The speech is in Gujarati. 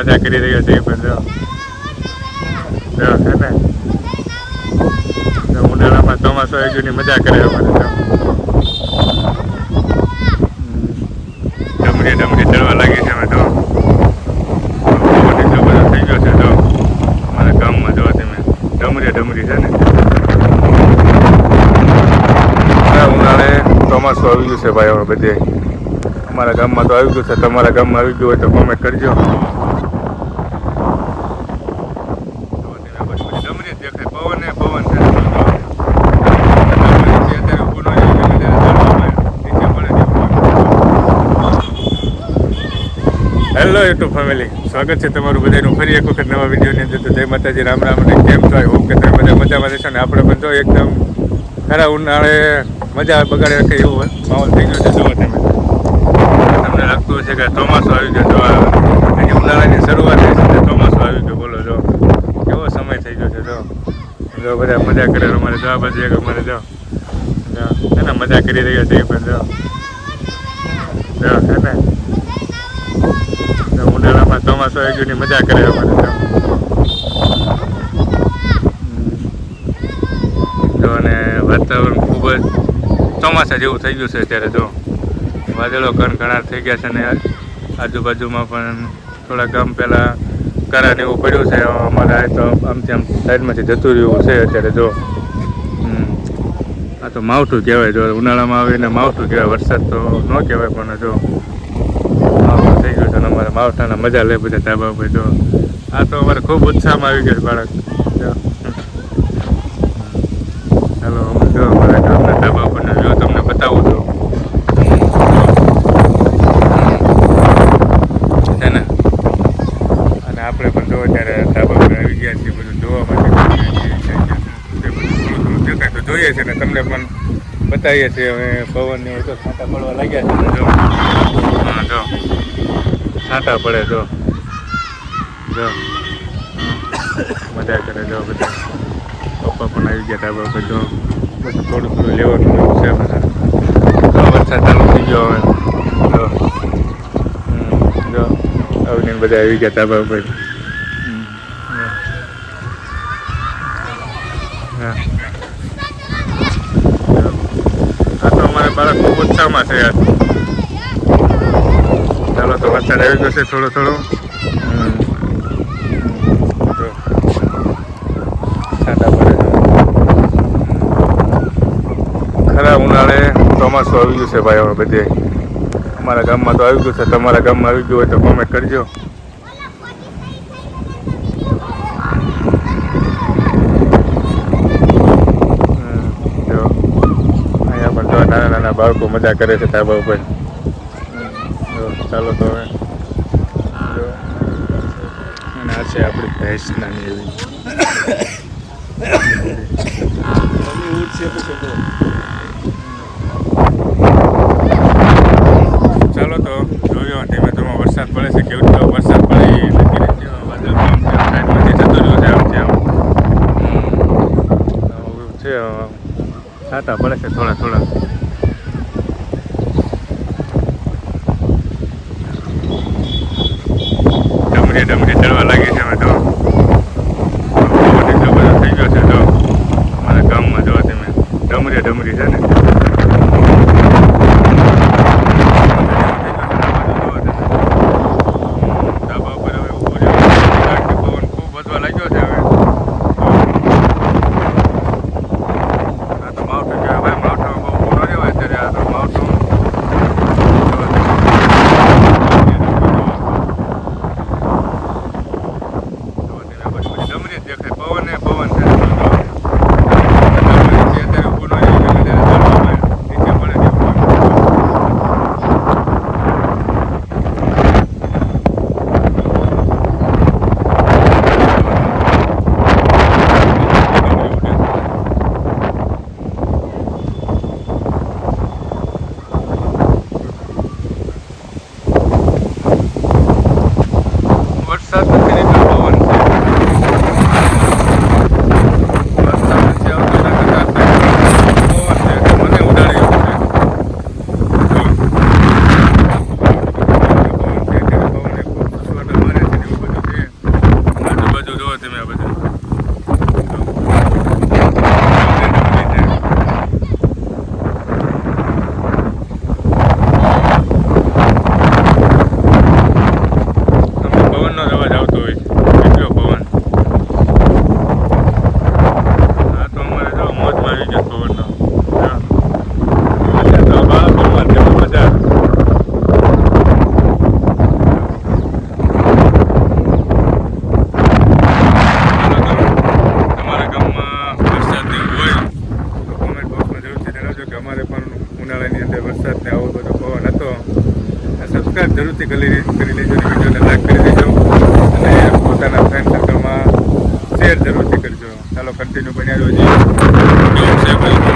મજા કરી રહ્યો છે એ પણ જો હે ને ઉનાળામાં ચોમાસું આવી ગયું મજા કરે અમારે ડમરી ચડવા લાગી છે અમે તો એટલો બધો થઈ ગયો છે જો અમારા ગામમાં જો તમે ડમરી છે ને ઉનાળે ચોમાસું આવી ગયું છે ભાઈ હવે બધે અમારા ગામમાં તો આવી ગયું છે તમારા ગામમાં આવી ગયું હોય તો કોમેન્ટ કરજો ડમરી દેખાય પવન છે હેલો યુટ્યુબ ફેમિલી, સ્વાગત છે તમારું બધાનું ફરી એક વખત નવા વિડીયોની અંદર. તો જય માતાજી, રામ રામ અને કેમ છો? હોપ કે તમે બધા મજામાં રહેશો ને આપણે પણ જો એકદમ ખરા ઉનાળે મજા બગાડી રાખે એવું માહોલ થઈ ગયો છે. જુઓ તમે, તમને લાગતું હશે કે ચોમાસું આવી ગયો, જો હજી ઉનાળાની શરૂઆત થઈ છે, ચોમાસું આવી ગયું. બોલો જો કેવો સમય થઈ ગયો છે. જો બધા મજા કરે અમારે જો આ બાજુ એક અમારે જો ને મજા કરી રહ્યા છે એ પણ જો હે ને ઉનાળામાં ચોમાસું આવી ગયું મજા કરે અમારે જો અને વાતાવરણ ખૂબ જ ચોમાસા જેવું થઈ ગયું છે અત્યારે. જો વાદળો કણકણાટ થઈ ગયા છે ને આજુબાજુમાં પણ થોડા ગામ પહેલાં કરાને એવું પડ્યું છે. અમારે તો આમથી આમ સાઈડમાંથી જતું રહ્યું છે અત્યારે. જો આ તો માવઠું કહેવાય. જો ઉનાળામાં આવીને માવઠું કહેવાય, વરસાદ તો ન કહેવાય પણ જો માવઠું થઈ ગયું છે ને અમારે માવઠાના મજા લે બધા ધાબા ઉપર. જો આ તો અમારે ખૂબ ઉત્સાહમાં આવી ગયો બાળક. જો ચાલો અમે જો અમારા ગામના ધાબા ઉપર જો તમને બતાવું છું છે ને. અને આપણે પણ જો અત્યારે ધાબા ઉપર આવી ગયા છીએ બધું જોવા માટે દેખાય તો જોઈએ છે ને તમને પણ બતાવીએ છીએ. હવે પવનને તો છાંટા પડવા લાગ્યા છે ને જો જો છાંટા પડે જો મજા કરે. જો બધા પપ્પા પણ આવી ગયા ધાબા ઉપર. જો બધું થોડું લેવાનું એવું છે. વરસાદ ચાલુ થઈ ગયો હવે. જો આવીને બધા આવી ગયા ધાબા ઉપર. આ તો અમારે બાળક ખૂબ ઉત્સાહમાં છે યાર. ચાલો તો વરસાદ આવી ગયો છે થોડો છાંટા પડે. ખરા ઉનાળે ચોમાસું આવી ગયું છે ભાઈ હવે બધે. અમારા ગામમાં તો આવી ગયું છે, તમારા ગામમાં આવી ગયું હોય તો કોમેન્ટ કરજો. જો અહીંયા પણ જો નાના બાળકો મજા કરે છે ધાબા ઉપર. ચાલો તો હવે અને આ છે આપણી ભેંસ નાની એવી. ચાલો તો જોયો ધીમે ધીમે વરસાદ પડે છે. કેવું તો વરસાદ પડે એ નક્કી નથી. વાદળ સાઈડમાંથી જતો રહ્યો છે આમ છે છાંટા પડે છે થોડા. ડમરી ચડવા લાગી છે અમે તો એટલો બધો થઈ ગયો છે. જો અમારા ગામમાં જો તમે ડમરી છે ને ધાબા ઉપર હવે ઉભું છે. પવન ખૂબ વધવા લાગ્યો છે હવે. આ તો માવઠું કહેવાય ભાઈ. માવઠામાં બહુ ઊભું ન રહેવાય અત્યારે. આ તો માવઠું દેખાય પવન છે. અત્યારે ઊભું ન નીચે પડે. વરસાદ નથી નીકળતો, પવન છે. મને ઉડાડી પવન ખૂબ સુસવાટા મારે છે એવું બધું જરૂરથી કરી લેજો અને વિડીયોને લાઈક કરી દેજો અને પોતાના ફ્રેન્ડ સર્કલમાં શેર જરૂરથી કરજો. ચાલો કન્ટિન્યુ બન્યા રહેજો. કેવું છે ભાઈ?